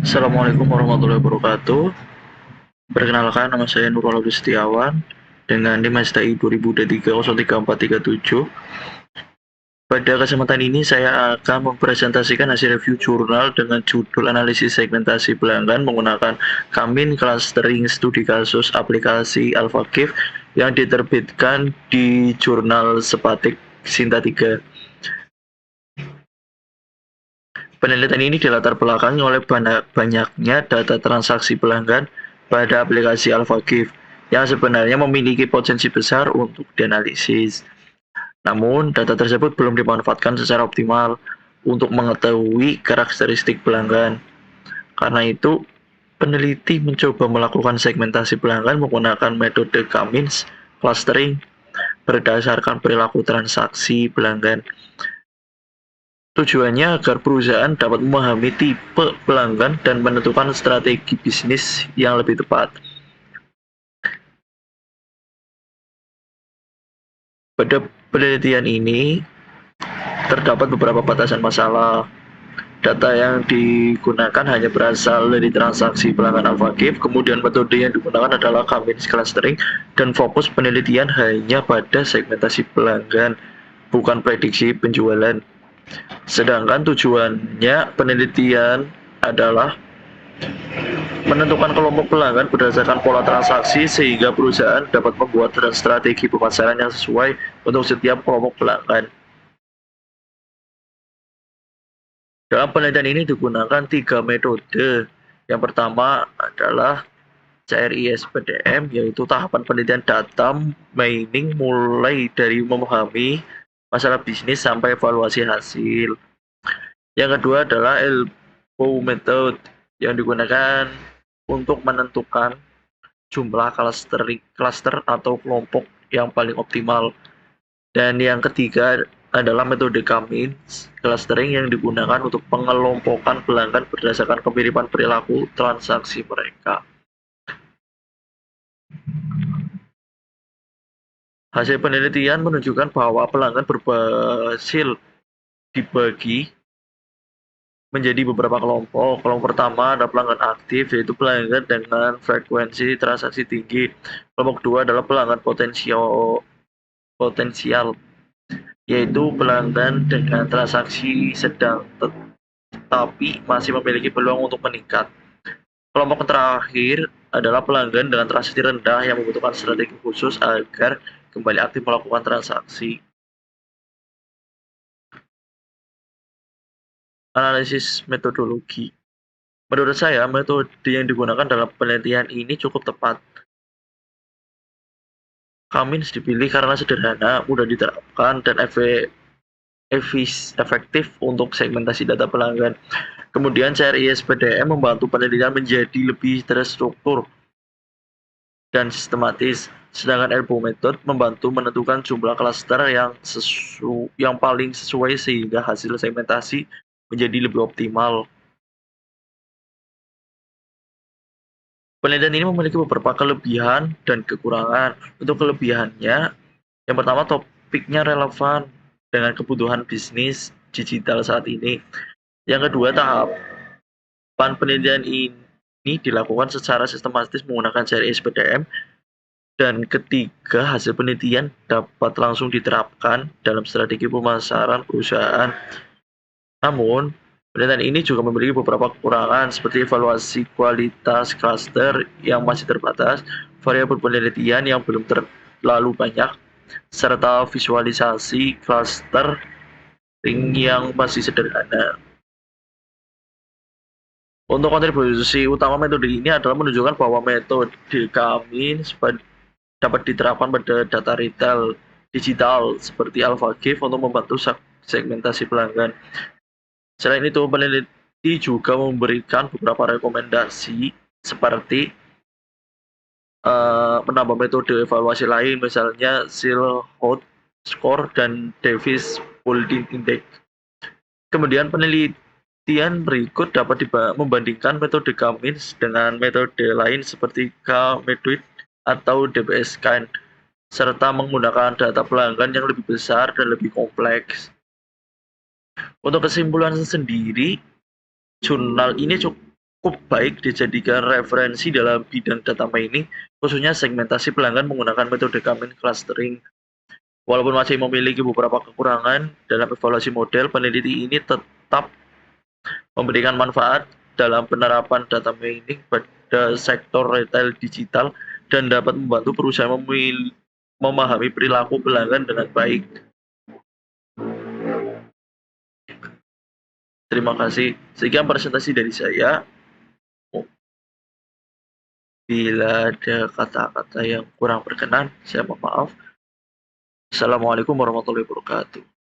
Assalamualaikum warahmatullahi wabarakatuh. Perkenalkan, nama saya Nurul Setiawan dengan NIM STI 2023-03-437. Pada kesempatan ini saya akan mempresentasikan hasil review jurnal dengan judul analisis segmentasi pelanggan menggunakan Kamin Clustering Studi Kasus Aplikasi AlphaGIF yang diterbitkan di jurnal Sepatik Sinta 3. Penelitian ini dilatar belakangi oleh banyaknya data transaksi pelanggan pada aplikasi AlphaGIF yang sebenarnya memiliki potensi besar untuk dianalisis. Namun, data tersebut belum dimanfaatkan secara optimal untuk mengetahui karakteristik pelanggan. Karena itu, peneliti mencoba melakukan segmentasi pelanggan menggunakan metode Cummins clustering berdasarkan perilaku transaksi pelanggan. Tujuannya agar perusahaan dapat memahami tipe pelanggan dan menentukan strategi bisnis yang lebih tepat. Pada penelitian ini, terdapat beberapa batasan masalah. Data yang digunakan hanya berasal dari transaksi pelanggan AlphaGIF, kemudian metode yang digunakan adalah Cummins clustering, dan fokus penelitian hanya pada segmentasi pelanggan, bukan prediksi penjualan. Sedangkan tujuannya penelitian adalah menentukan kelompok pelanggan berdasarkan pola transaksi sehingga perusahaan dapat membuat strategi pemasaran yang sesuai untuk setiap kelompok pelanggan. Dalam penelitian ini digunakan 3 metode. Yang pertama adalah CRISPDM, yaitu tahapan penelitian data mining mulai dari memahami masalah bisnis sampai evaluasi hasil. Yang kedua adalah ELBO method yang digunakan untuk menentukan jumlah cluster atau kelompok yang paling optimal. Dan yang ketiga adalah metode Cummins clustering yang digunakan untuk pengelompokan pelanggan berdasarkan kemiripan perilaku transaksi mereka. Hasil penelitian menunjukkan bahwa pelanggan berhasil dibagi menjadi beberapa kelompok. Kelompok pertama adalah pelanggan aktif, yaitu pelanggan dengan frekuensi transaksi tinggi. Kelompok kedua adalah pelanggan potensial, yaitu pelanggan dengan transaksi sedang tetapi masih memiliki peluang untuk meningkat. Kelompok terakhir adalah pelanggan dengan transaksi rendah yang membutuhkan strategi khusus agar kembali aktif melakukan transaksi. Analisis metodologi. Menurut saya, metode yang digunakan dalam penelitian ini cukup tepat. Cummins dipilih karena sederhana, mudah diterapkan, dan efektif untuk segmentasi data pelanggan. Kemudian CRISPDM membantu penelitian menjadi lebih terstruktur dan sistematis, sedangkan ELBO method membantu menentukan jumlah klaster yang paling sesuai sehingga hasil segmentasi menjadi lebih optimal. Penelitian ini memiliki beberapa kelebihan dan kekurangan. Untuk kelebihannya, yang pertama topiknya relevan dengan kebutuhan bisnis digital saat ini. Yang kedua, tahapan penelitian ini dilakukan secara sistematis menggunakan seri SPDM. Dan ketiga, hasil penelitian dapat langsung diterapkan dalam strategi pemasaran perusahaan. Namun, penelitian ini juga memiliki beberapa kekurangan seperti evaluasi kualitas cluster yang masih terbatas, variabel penelitian yang belum terlalu banyak, serta visualisasi cluster yang masih sederhana. Untuk kontribusi utama metode ini adalah menunjukkan bahwa metode kami dapat diterapkan pada data retail digital seperti AlphaGIF untuk membantu segmentasi pelanggan. Selain itu, peneliti juga memberikan beberapa rekomendasi seperti menambah metode evaluasi lain, misalnya Silhouette Score dan Davis Baldwin Index. Kemudian penelitian berikut dapat membandingkan metode Cummins dengan metode lain seperti K-Meduit atau DBS-Kind, serta menggunakan data pelanggan yang lebih besar dan lebih kompleks. Untuk kesimpulan sendiri, Jurnal ini cukup baik dijadikan referensi dalam bidang data mining, khususnya segmentasi pelanggan menggunakan metode Kamin clustering. Walaupun masih memiliki beberapa kekurangan dalam evaluasi model, peneliti ini tetap memberikan manfaat dalam penerapan data mining pada sektor retail digital dan dapat membantu perusahaan memahami perilaku pelanggan dengan baik. Terima kasih. Sekian presentasi dari saya. Bila ada kata-kata yang kurang berkenan, saya mohon maaf. Assalamualaikum warahmatullahi wabarakatuh.